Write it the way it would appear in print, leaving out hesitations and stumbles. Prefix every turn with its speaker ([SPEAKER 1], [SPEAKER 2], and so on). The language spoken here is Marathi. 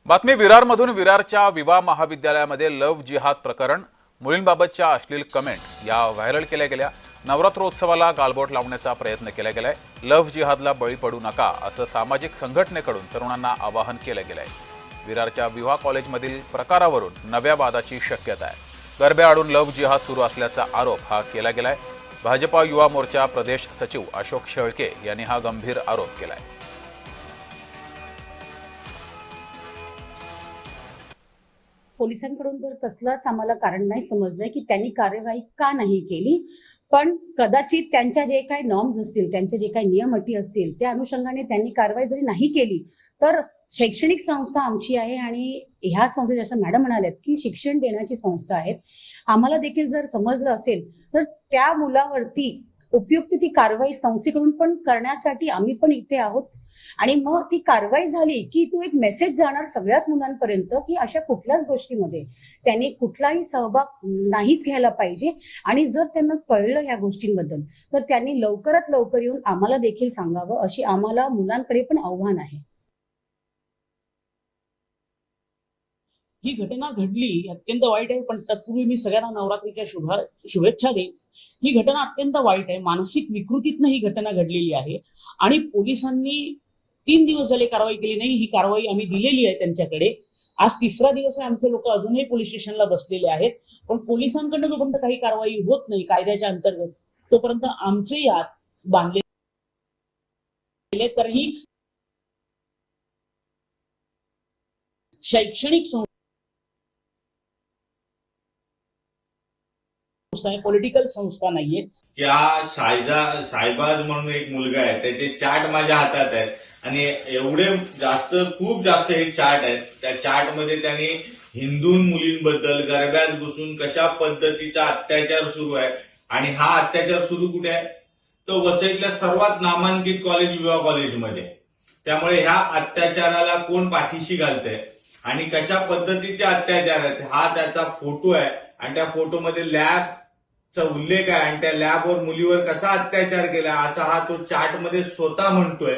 [SPEAKER 1] बातमी विरारमधून. विरारच्या विवा महाविद्यालयामध्ये लव्ह जिहाद प्रकरण. मुलींबाबतच्या अश्लील कमेंट या व्हायरल केल्या गेल्या. नवरात्रोत्सवाला गालबोट लावण्याचा प्रयत्न केला गेलाय. लव्ह जिहादला बळी पडू नका असं सामाजिक संघटनेकडून तरुणांना आवाहन केलं गेलंय. विरारच्या विवा कॉलेजमधील प्रकारावरून नव्या वादाची शक्यता आहे. गरब्याआडून लव्ह जिहाद सुरू असल्याचा आरोप हा केला गेलाय. भाजपा युवा मोर्चा प्रदेश सचिव अशोक शेळके यांनी हा गंभीर आरोप केलाय.
[SPEAKER 2] पोलिसांकडून तर कसलंच आम्हाला कारण नाही समजलंय की त्यांनी कार्यवाही का नाही केली. पण कदाचित त्यांच्या जे काही नॉर्म्स असतील, त्यांचे जे काही नियम अटी असतील, त्या अनुषंगाने त्यांनी कारवाई जरी नाही केली तर शैक्षणिक संस्था आमची आहे आणि ह्या संस्था जसं मॅडम म्हणाल्यात की शिक्षण देण्याची संस्था आहेत. आम्हाला देखील जर समजलं असेल तर त्या मुलावरती उपयुक्त ती कारवाई संस्थेकडून पण करण्यासाठी आम्ही पण इथे आहोत. आणि मग ती कारवाई झाली की तो एक मेसेज जाणार सगळ्याच मुलांपर्यंत की अशा कुठल्याच गोष्टीमध्ये त्यांनी कुठलाही सहभाग नाहीच घ्यायला पाहिजे. आणि जर त्यांना कळलं या गोष्टींबद्दल तर त्यांनी लवकरात लवकर येऊन आम्हाला देखील सांगावं, अशी आम्हाला मुलांकडे पण आव्हान आहे.
[SPEAKER 3] ही घटना घडली अत्यंत वाईट आहे. पण तत्पूर्वी मी सगळ्यांना नवरात्रीच्या शुभेच्छा देईन. ही घटना अत्यंत वाईट आहे. मानसिक विकृतीतनं ही घटना घडलेली आहे आणि पोलिसांनी 3 दिवस झाले कारवाई केली नाही. ही कारवाई आम्ही दिलेली आहे त्यांच्याकडे. आज 3रा दिवस आहे. आमचे लोक अजूनही पोलीस स्टेशनला बसलेले आहेत. पण पोलिसांकडनं जोपर्यंत काही कारवाई होत नाही कायद्याच्या अंतर्गत तोपर्यंत आमचे हात बांधलेले. तर ही शैक्षणिक संस्था आहे, पॉलिटिकल संस्था नाहीये.
[SPEAKER 4] या सायबाज म्हणून एक मुलगा आहे, त्याचे चार्ट माझ्या हातात आहेत आणि एवढे जास्त खूप जास्त हे चार्ट आहेत. त्या चार्टमध्ये त्यांनी हिंदू मुलींबद्दल गरब्यात घुसून कशा पद्धतीचा अत्याचार सुरू आहे आणि हा अत्याचार सुरू कुठे आहे तो वसईतल्या सर्वात नामांकित कॉलेज विवा कॉलेजमध्ये. त्यामुळे ह्या अत्याचाराला कोण पाठीशी घालतंय आणि कशा पद्धतीचे अत्याचार आहेत हा त्याचा फोटो आहे. आणि त्या फोटोमध्ये लॅबचा उल्लेख आहे आणि त्या लॅबवर मुलीवर कसा अत्याचार केला असा हा तो चार्टमध्ये स्वतः म्हणतोय.